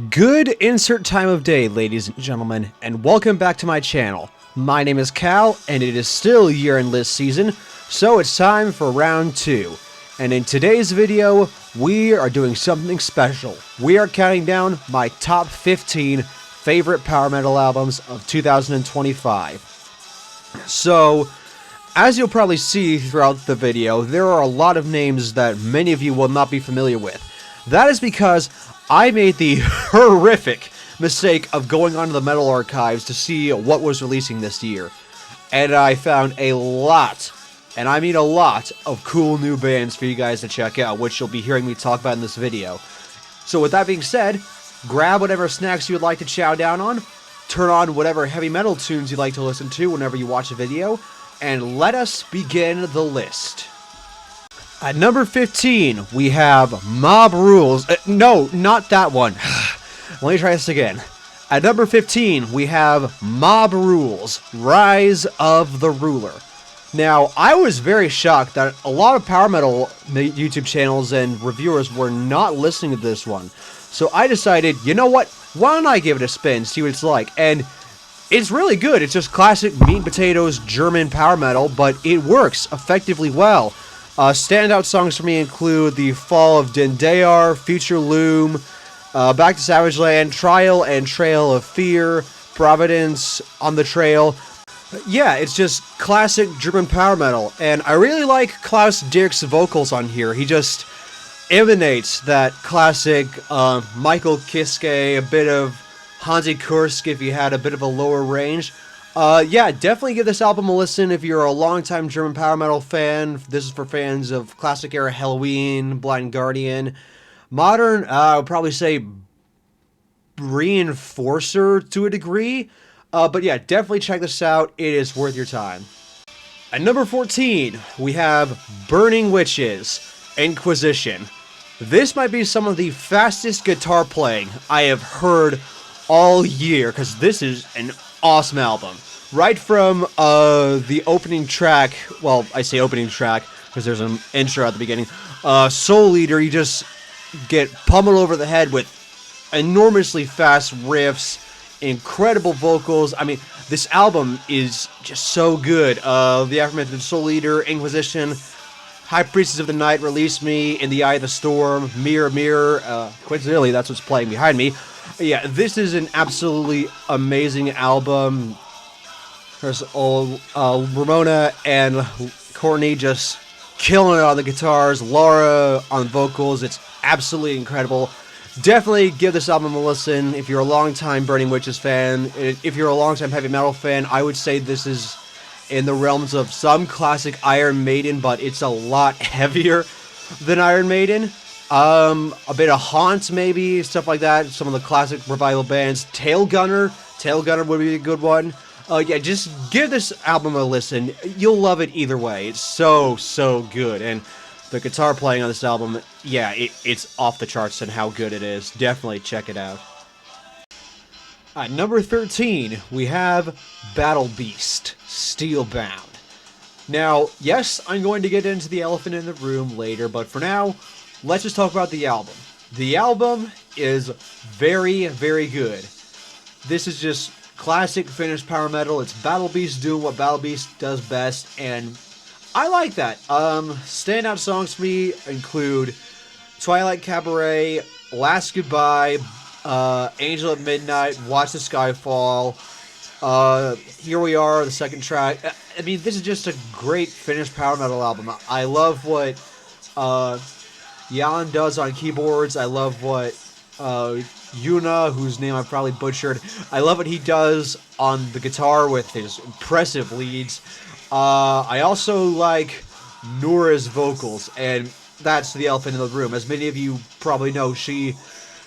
Good insert time of day, ladies and gentlemen, and welcome back to my channel. My name is Cal, and it is still year-end list season, so it's time for round 2. And in today's video, we are doing something special. We are counting down my top 15 favorite power metal albums of 2025. So, as you'll probably see throughout the video, there are a lot of names that many of you will not be familiar with. That is because I made the horrific mistake of going onto the metal archives to see what was releasing this year. And I found a lot, and I mean a lot, of cool new bands for you guys to check out, which you'll be hearing me talk about in this video. So with that being said, grab whatever snacks you would like to chow down on, turn on whatever heavy metal tunes you'd like to listen to whenever you watch a video, and let us begin the list. At number 15, we have Mob Rules. No, not that one. Let me try this again. At number 15, we have Mob Rules, Rise of the Ruler. Now, I was very shocked that a lot of power metal YouTube channels and reviewers were not listening to this one. So I decided, you know what? Why don't I give it a spin, see what it's like? And it's really good. It's just classic meat and potatoes German power metal, but it works effectively well. Standout songs for me include The Fall of Dendayar, Future Loom, Back to Savage Land, Trial and Trail of Fear, Providence, On the Trail. Yeah, it's just classic German power metal, and I really like Klaus Dirk's vocals on here. He just emanates that classic Michael Kiske, a bit of Hansi Kursk if you had a bit of a lower range. Yeah, definitely give this album a listen if you're a longtime German power metal fan. This is for fans of classic era Helloween, Blind Guardian. Modern, I would probably say Reinforcer to a degree. But yeah, definitely check this out. It is worth your time. At number 14, we have Burning Witches, Inquisition. This might be some of the fastest guitar playing I have heard all year, because this is an awesome album. Right from the opening track, well, I say opening track because there's an intro at the beginning, Soul Eater, you just get pummeled over the head with enormously fast riffs, incredible vocals. I mean, this album is just so good. The aforementioned Soul Eater, Inquisition, High Priestess of the Night, Release Me, In the Eye of the Storm, Mirror Mirror, coincidentally, that's what's playing behind me. Yeah, this is an absolutely amazing album. There's Ramona and Courtney just killing it on the guitars. Laura on vocals. It's absolutely incredible. Definitely give this album a listen if you're a longtime Burning Witches fan. If you're a longtime heavy metal fan, I would say this is in the realms of some classic Iron Maiden, but it's a lot heavier than Iron Maiden. A bit of Haunt, maybe, stuff like that. Some of the classic revival bands. Tail Gunner would be a good one. Yeah, just give this album a listen. You'll love it either way. It's so good. And the guitar playing on this album, yeah, it's off the charts and how good it is. Definitely check it out. At number 13, we have Battle Beast, Steelbound. Now, yes, I'm going to get into the elephant in the room later, but for now, let's just talk about the album. The album is very, very good. This is just classic Finnish power metal. It's Battle Beast doing what Battle Beast does best, and I like that. Standout songs for me include Twilight Cabaret, Last Goodbye, Angel at Midnight, Watch the Sky Fall, Here We Are, the second track. I mean, this is just a great Finnish power metal album. I love what Jan does on keyboards. I love what Yuna, whose name I've probably butchered, I love what he does on the guitar with his impressive leads. I also like Nora's vocals, and that's the elephant in the room. As many of you probably know, she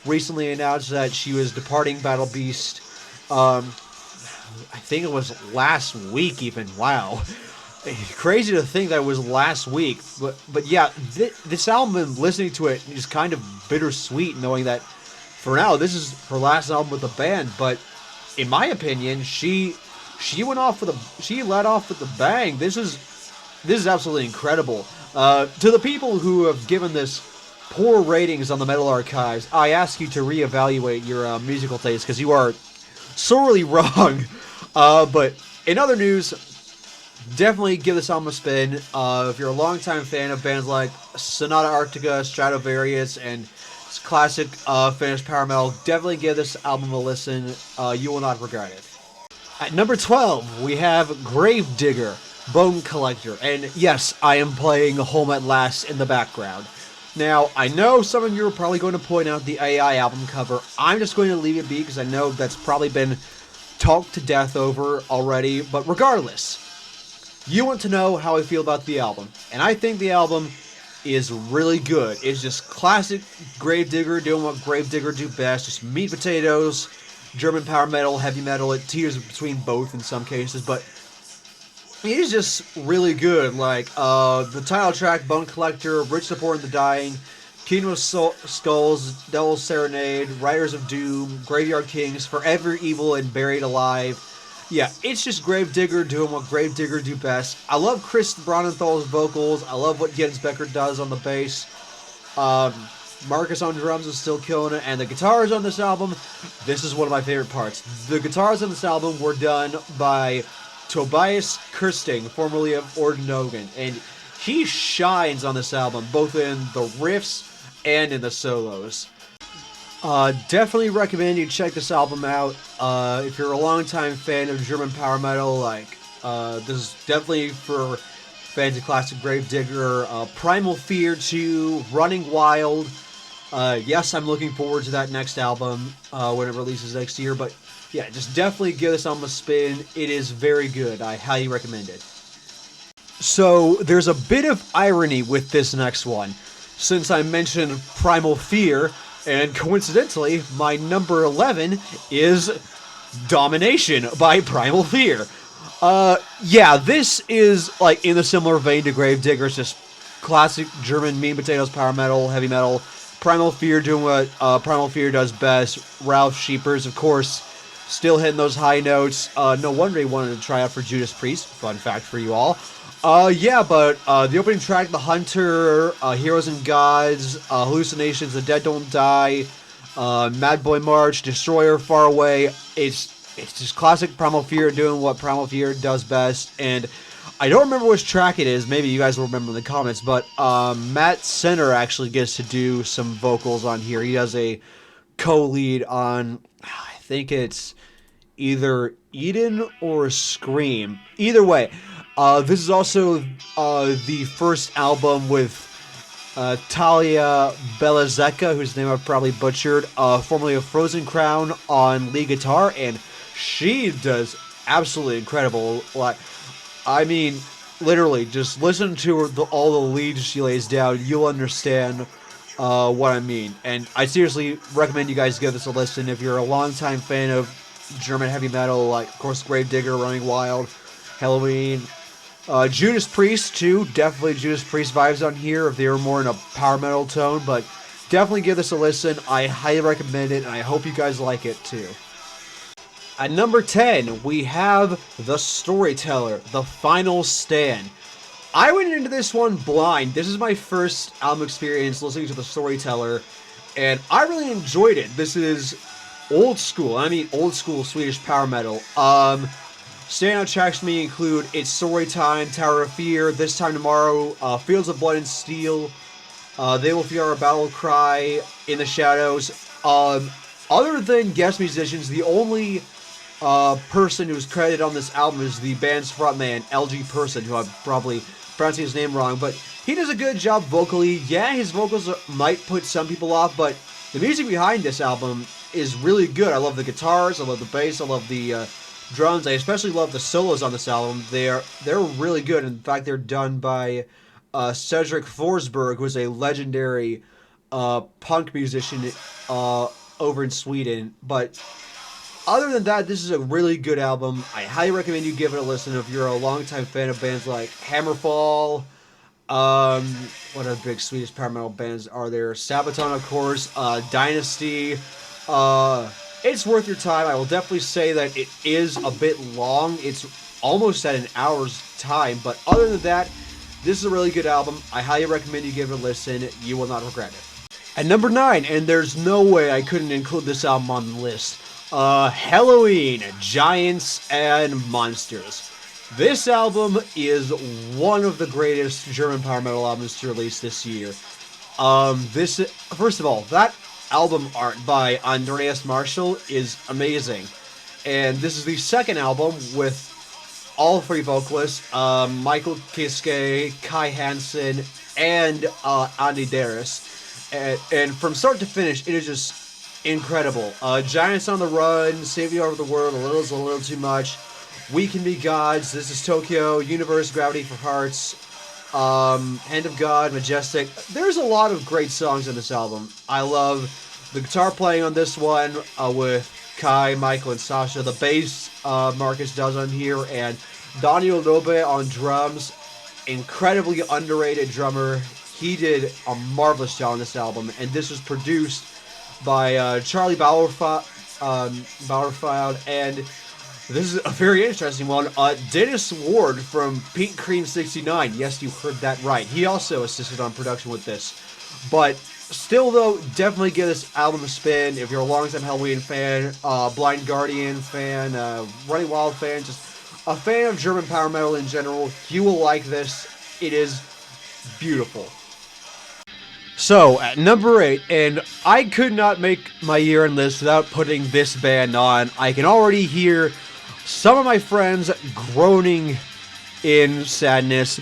recently announced that she was departing Battle Beast. I think it was last week even. Wow. Crazy to think that it was last week, but yeah, this album, listening to it is kind of bittersweet, knowing that for now this is her last album with the band. But in my opinion, she let off with a bang. This is absolutely incredible. To the people who have given this poor ratings on the Metal Archives, I ask you to reevaluate your musical taste because you are sorely wrong. But in other news, definitely give this album a spin. If you're a longtime fan of bands like Sonata Arctica, Stratovarius, and classic Finnish power metal, definitely give this album a listen. You will not regret it. At number 12, we have Gravedigger, Bone Collector, and yes, I am playing Home at Last in the background. Now, I know some of you are probably going to point out the AI album cover. I'm just going to leave it be because I know that's probably been talked to death over already, but regardless, you want to know how I feel about the album, and I think the album is really good. It's just classic Gravedigger doing what Gravedigger do best, just meat and potatoes, German power metal, heavy metal. It teeters between both in some cases, but it is just really good. Like the title track, Bone Collector, Rich Support in the Dying, Kingdom of Skulls, Devil's Serenade, Riders of Doom, Graveyard Kings, Forever Evil, and Buried Alive. Yeah, it's just Gravedigger doing what Gravedigger do best. I love Chris Bronenthal's vocals. I love what Jens Becker does on the bass. Marcus on drums is still killing it, and the guitars on this album, this is one of my favorite parts. The guitars on this album were done by Tobias Kirsting, formerly of Ordenogan, and he shines on this album, both in the riffs and in the solos. Definitely recommend you check this album out. If you're a longtime fan of German power metal, like, this is definitely for fans of classic Gravedigger. Primal Fear 2, Running Wild. Yes, I'm looking forward to that next album when it releases next year, but yeah, just definitely give this album a spin. It is very good. I highly recommend it. So, there's a bit of irony with this next one, since I mentioned Primal Fear, and coincidentally, my number 11 is Domination by Primal Fear. Yeah, this is, like, in a similar vein to Gravedigger. It's just classic German meat and potatoes power metal, heavy metal. Primal Fear doing what Primal Fear does best. Ralph Sheepers, of course, still hitting those high notes. No wonder he wanted to try out for Judas Priest. Fun fact for you all. Yeah, but the opening track, The Hunter, Heroes and Gods, Hallucinations, The Dead Don't Die, Mad Boy March, Destroyer, Far Away. It's just classic Primal Fear doing what Primal Fear does best. And I don't remember which track it is. Maybe you guys will remember in the comments. But Matt Center actually gets to do some vocals on here. He does a co-lead on, I think it's either Eden or Scream. Either way. This is also the first album with Talia Belazeka, whose name I've probably butchered, formerly of Frozen Crown, on lead guitar, and she does absolutely incredible. Like, I mean, literally, just listen to her, all the leads she lays down. You'll understand what I mean. And I seriously recommend you guys give this a listen if you're a longtime fan of German heavy metal, like, of course, Gravedigger, Running Wild, Halloween. Judas Priest, too. Definitely Judas Priest vibes on here if they were more in a power metal tone, but definitely give this a listen. I highly recommend it, and I hope you guys like it, too. At number 10, we have The Storyteller, The Final Stand. I went into this one blind. This is my first album experience listening to The Storyteller, and I really enjoyed it. This is old school. I mean old school Swedish power metal. Standout tracks for me include It's Story Time, Tower of Fear, This Time Tomorrow, Fields of Blood and Steel, They Will Fear Our Battle Cry, In the Shadows. Other than guest musicians, the only person who's credited on this album is the band's frontman, LG Person, who I'm probably pronouncing his name wrong, but he does a good job vocally. Yeah, his vocals might put some people off, but the music behind this album is really good. I love the guitars, I love the bass, I love the drums. I especially love the solos on this album. They're really good. In fact, they're done by Cedric Forsberg, who is a legendary punk musician over in Sweden. But other than that, this is a really good album. I highly recommend you give it a listen if you're a longtime fan of bands like Hammerfall. What other big Swedish power metal bands are there? Sabaton, of course. Dynasty. It's worth your time. I will definitely say that it is a bit long. It's almost at an hour's time. But other than that, this is a really good album. I highly recommend you give it a listen. You will not regret it. At number 9, and there's no way I couldn't include this album on the list, Halloween, Giants and Monsters. This album is one of the greatest German power metal albums to release this year. First of all, that album art by Andreas Marschall is amazing. And this is the second album with all three vocalists, Michael Kiske, Kai Hansen, and Andy Darris. And from start to finish, it is just incredible. Giants on the Run, Save You Over the World, A Little is a Little Too Much, We Can Be Gods, This is Tokyo, Universe, Gravity for Hearts, Hand of God, Majestic. There's a lot of great songs on this album. I love the guitar playing on this one with Kai, Michael, and Sasha. The bass Marcus does on here, and Daniel Lobe on drums. Incredibly underrated drummer. He did a marvelous job on this album, and this was produced by Charlie Bauerfeld, and this is a very interesting one. Dennis Ward from Pink Cream 69. Yes, you heard that right. He also assisted on production with this. But still, though, definitely give this album a spin if you're a longtime Halloween fan, Blind Guardian fan, Running Wild fan, just a fan of German power metal in general. You will like this. It is beautiful. So, at number 8, and I could not make my year-end list without putting this band on. I can already hear some of my friends groaning in sadness,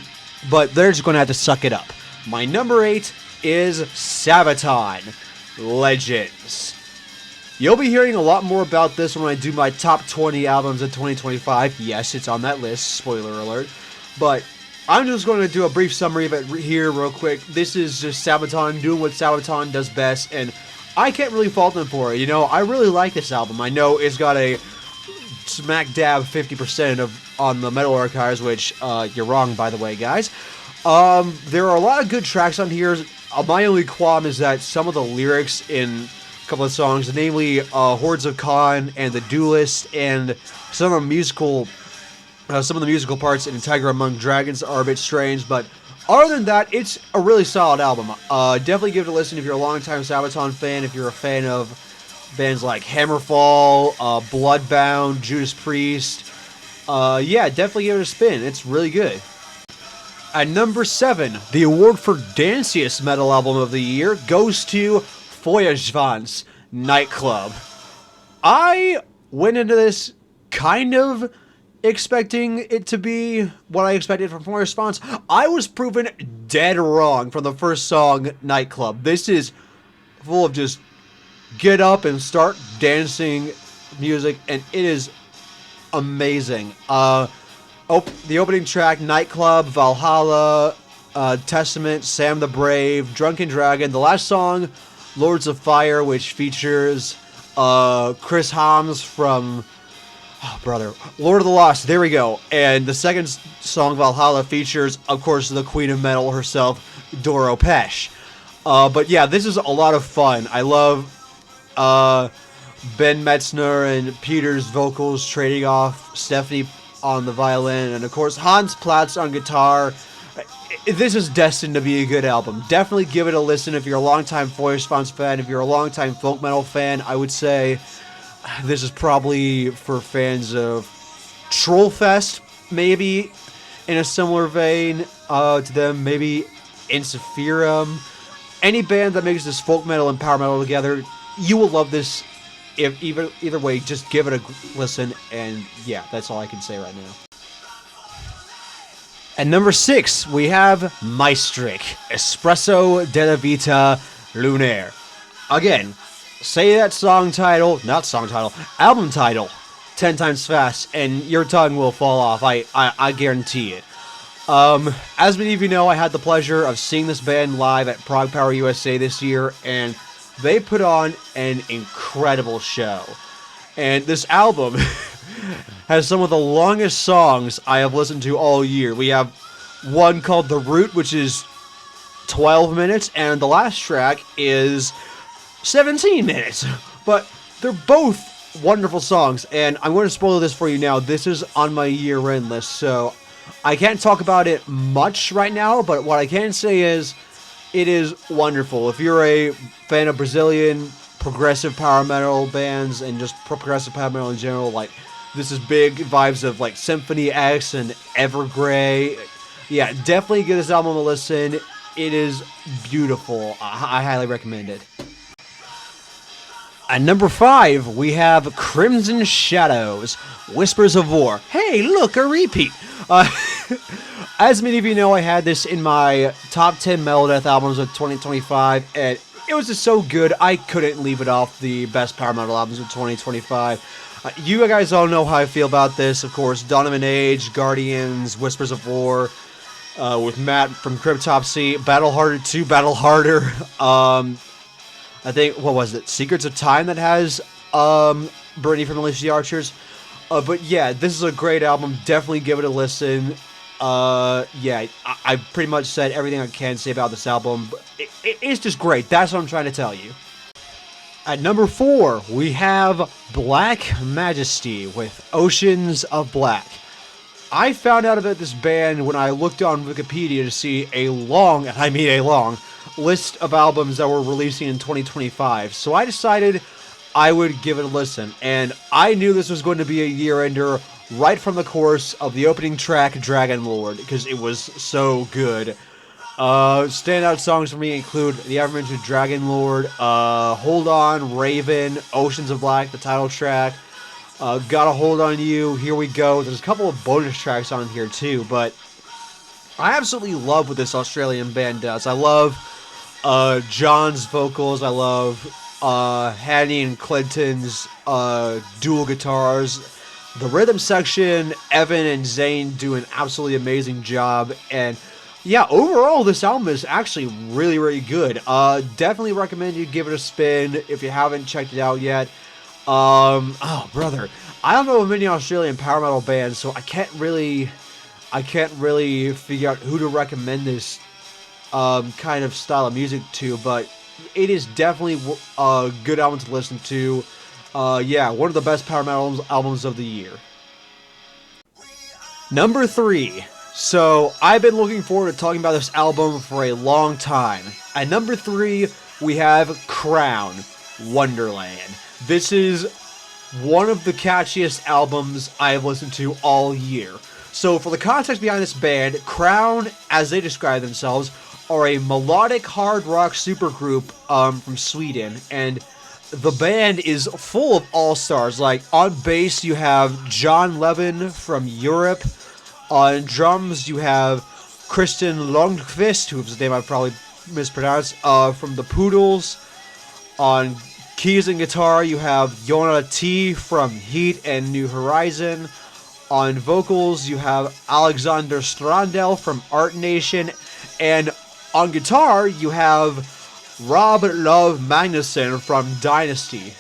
but they're just going to have to suck it up. My number 8 is Sabaton, Legends. You'll be hearing a lot more about this when I do my top 20 albums of 2025. Yes, it's on that list, spoiler alert. But I'm just going to do a brief summary of it here real quick. This is just Sabaton doing what Sabaton does best, and I can't really fault them for it. You know, I really like this album. I know it's got a smack dab 50% on the Metal Archives, which you're wrong, by the way, guys. There are a lot of good tracks on here. My only qualm is that some of the lyrics in a couple of songs, namely Hordes of Khan and The Duelist, and some of the musical parts in Tiger Among Dragons are a bit strange, but other than that, it's a really solid album. Definitely give it a listen if you're a longtime Sabaton fan, if you're a fan of bands like Hammerfall, Bloodbound, Judas Priest. Yeah, definitely give it a spin. It's really good. At number 7, the award for Danciest Metal Album of the Year goes to Feuerschwanz, Nightclub. I went into this kind of expecting it to be what I expected from Feuerschwanz. I was proven dead wrong from the first song, Nightclub. This is full of just get up and start dancing music, and it is amazing. The opening track, Nightclub, Valhalla, Testament, Sam the Brave, Drunken Dragon. The last song, Lords of Fire, which features Chris Hams from Lord of the Lost. There we go. And the second song, Valhalla, features, of course, the Queen of Metal herself, Doro Pesch. But yeah, this is a lot of fun. I love Ben Metzner and Peter's vocals trading off Stephanie on the violin, and of course Hans Platz on guitar. This is destined to be a good album. Definitely give it a listen if you're a longtime Feuerschwanz fan. If you're a longtime folk metal fan, I would say this is probably for fans of Trollfest, maybe in a similar vein to them, maybe Insiferum. Any band that makes this folk metal and power metal together, you will love this. If either way, just give it a listen, and yeah, that's all I can say right now. At number 6, we have Maestric, Espresso della Vita Lunaire. Again, say that album title 10 times fast, and your tongue will fall off. I guarantee it. As many of you know, I had the pleasure of seeing this band live at Prague Power USA this year, and they put on an incredible show. And this album has some of the longest songs I have listened to all year. We have one called The Root, which is 12 minutes, and the last track is 17 minutes. But they're both wonderful songs, and I'm going to spoil this for you now. This is on my year-end list, so I can't talk about it much right now, but what I can say is It is wonderful. If you're a fan of Brazilian progressive power metal bands and just progressive power metal in general, like, this is big vibes of like Symphony X and Evergrey. Yeah, definitely give this album a listen. It is beautiful. I highly recommend it. At number 5, we have Crimson Shadows, Whispers of War. Hey, look, a repeat. As many of you know, I had this in my top 10 Megadeth albums of 2025, and it was just so good, I couldn't leave it off the best power metal albums of 2025. You guys all know how I feel about this, of course. Donovan Age, Guardians, Whispers of War, with Matt from Cryptopsy, Battle Harder 2, Battle Harder. I think, what was it? Secrets of Time that has Brittany from Alicia Archers. But yeah, this is a great album. Definitely give it a listen. Yeah, I pretty much said everything I can say about this album. But it's just great. That's what I'm trying to tell you. At number 4, we have Black Majesty with Oceans of Black. I found out about this band when I looked on Wikipedia to see a long, and I mean a long, list of albums that were releasing in 2025. So I decided I would give it a listen. And I knew this was going to be a year-ender right from the chorus of the opening track, Dragon Lord, because it was so good. Standout songs for me include the aforementioned Dragon Lord, Hold On, Raven, Oceans of Black, the title track, Got a Hold on You, Here We Go. There's a couple of bonus tracks on here too, but I absolutely love what this Australian band does. I love John's vocals. I love Hattie and Clinton's dual guitars. The rhythm section, Evan and Zane do an absolutely amazing job. And yeah, overall, this album is actually really, really good. Definitely recommend you give it a spin if you haven't checked it out yet. Oh, brother. I don't know of many Australian power metal bands, so I can't really figure out who to recommend this kind of style of music to, but it is definitely a good album to listen to. Yeah, one of the best power metal albums of the year. Number 3. So, I've been looking forward to talking about this album for a long time. At number 3, we have Crown, Wonderland. This is one of the catchiest albums I have listened to all year. So, for the context behind this band, Crown, as they describe themselves, are a melodic hard rock supergroup from Sweden, and the band is full of all-stars. Like, on bass, you have John Levin from Europe. On drums, you have Kristen Lundqvist, whose name I probably mispronounced, from the Poodles. On keys and guitar, you have Yona T from Heat and New Horizon. On vocals, you have Alexander Strandell from Art Nation. And on guitar, you have Rob Love Magnuson from Dynasty.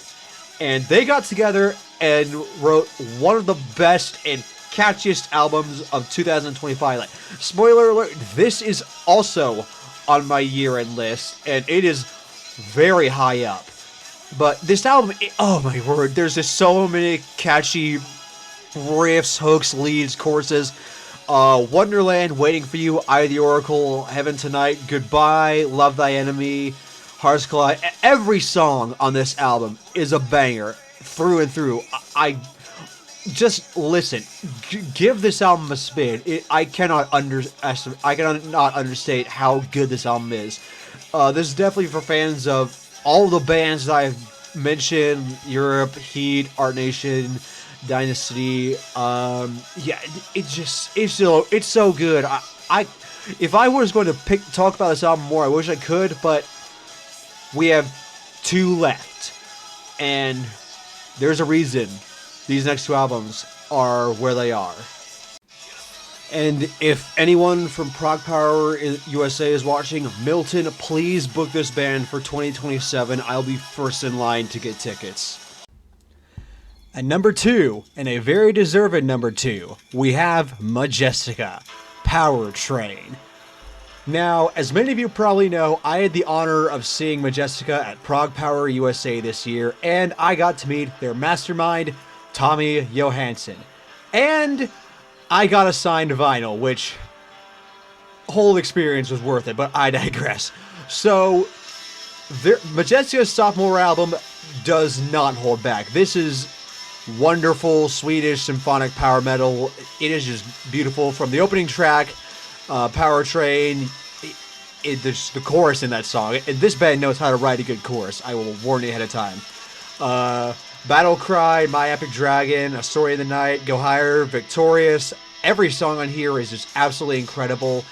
And they got together and wrote one of the best and catchiest albums of 2025. Like, spoiler alert, this is also on my year-end list, and it is very high up. But this album, oh my word, there's just so many catchy riffs, hooks, leads, choruses. Wonderland, Waiting for You, Eye of the Oracle, Heaven Tonight, Goodbye, Love Thy Enemy, Hearts Collide. Every song on this album is a banger through and through. I just listen. Give this album a spin. I cannot understate how good this album is. This is definitely for fans of all the bands that I've mentioned: Europe, Heat, Art Nation, Dynasty. Yeah, it's so good. If I was going to talk about this album more, I wish I could, but we have 2 left, and there's a reason these next 2 albums are where they are. And if anyone from Prog Power USA is watching, Milton, please book this band for 2027. I'll be first in line to get tickets. At number 2, and a very deserved number 2, we have Majestica, Power Train. Now, as many of you probably know, I had the honor of seeing Majestica at Prog Power USA this year, and I got to meet their mastermind, Tommy Johansson. And I got a signed vinyl, which whole experience was worth it, but I digress. So, Majestica's sophomore album does not hold back. This is wonderful Swedish symphonic power metal. It is just beautiful. From the opening track, Power Train, the chorus in that song. This band knows how to write a good chorus. I will warn you ahead of time. Battle Cry, My Epic Dragon, A Story in the Night, Go Higher, Victorious. Every song on here is just absolutely incredible.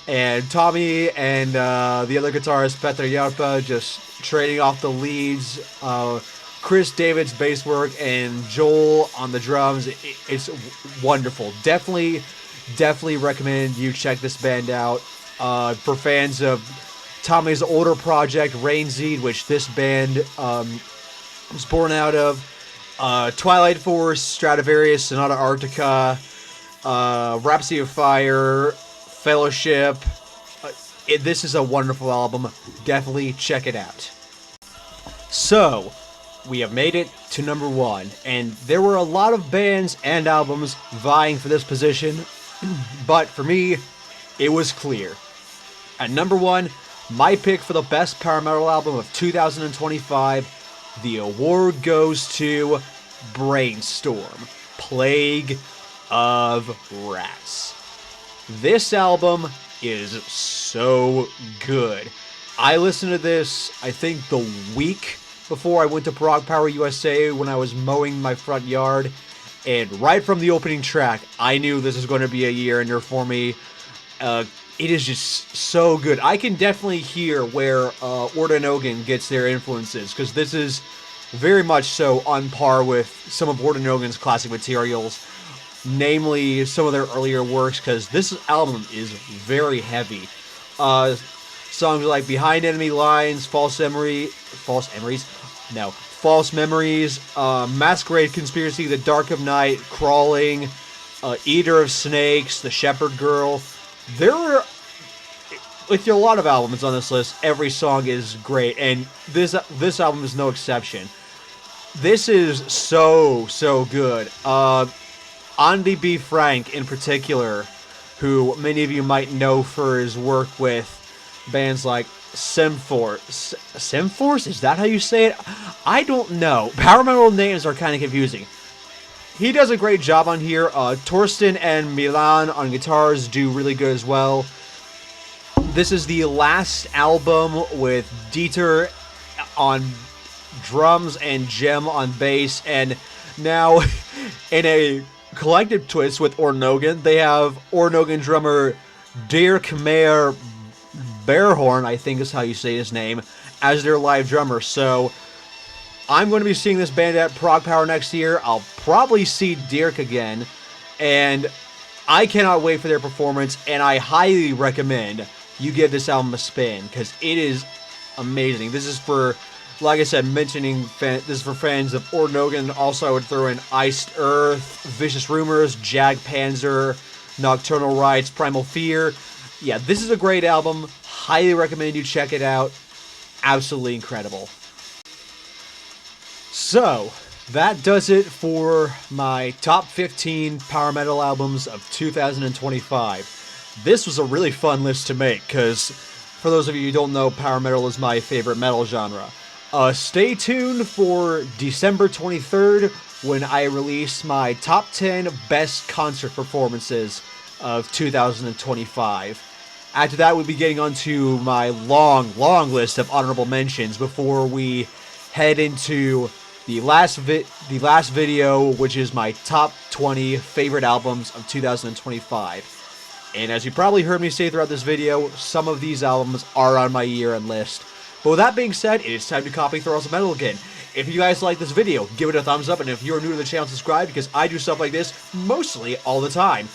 And Tommy and the other guitarist, Petra Yarpa, just trading off the leads. Chris David's bass work and Joel on the drums. It's wonderful. Definitely recommend you check this band out. For fans of Tommy's older project, Rainseed, which this band was born out of. Twilight Force, Stradivarius, Sonata Arctica, Rhapsody of Fire, Fellowship. This is a wonderful album. Definitely check it out. So, we have made it to number 1, and there were a lot of bands and albums vying for this position, but for me, it was clear. At number 1, my pick for the best power metal album of 2025, the award goes to Brainstorm, Plague of Rats. This album is so good. I listened to this, I think, the week before I went to Prog Power USA when I was mowing my front yard, and right from the opening track, I knew this was going to be a year-ender for me. It is just so good. I can definitely hear where Ordenogan gets their influences, because this is very much so on par with some of Ordenogan's classic materials, namely some of their earlier works, because this album is very heavy. Songs like Behind Enemy Lines, False Memories, Masquerade Conspiracy, The Dark of Night, Crawling, Eater of Snakes, The Shepherd Girl. There are, with a lot of albums on this list, every song is great, and this album is no exception. This is so good. Andy B. Frank, in particular, who many of you might know for his work with bands like Simforce. Simforce? Is that how you say it? I don't know. Power metal names are kind of confusing. He does a great job on here. Torsten and Milan on guitars do really good as well. This is the last album with Dieter on drums and Jem on bass, and now in a collective twist with Ordenogan, they have Ordenogan drummer Dirk Meyer Bearhorn, I think is how you say his name, as their live drummer. So I'm going to be seeing this band at Prog Power next year. I'll probably see Dirk again, and I cannot wait for their performance, and I highly recommend you give this album a spin, because it is amazing. This is for, like I said, this is for fans of Ordenogan. Also, I would throw in Iced Earth, Vicious Rumors, Jag Panzer, Nocturnal Rites, Primal Fear. Yeah, this is a great album. Highly recommend you check it out. Absolutely incredible. So, that does it for my top 15 power metal albums of 2025. This was a really fun list to make, because for those of you who don't know, power metal is my favorite metal genre. Stay tuned for December 23rd, when I release my top 10 best concert performances of 2025. After that, we'll be getting onto my long list of honorable mentions before we head into the last video, which is my top 20 favorite albums of 2025. And as you probably heard me say throughout this video, some of these albums are on my year-end list. But with that being said, it is time to copy Throw Some Metal again. If you guys like this video, give it a thumbs up, and if you're new to the channel, subscribe, because I do stuff like this mostly all the time.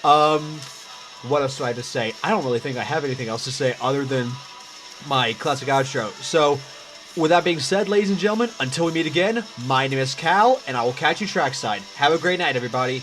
What else do I have to say? I don't really think I have anything else to say other than my classic outro. So, with that being said, ladies and gentlemen, until we meet again, my name is Cal, and I will catch you trackside. Have a great night, everybody.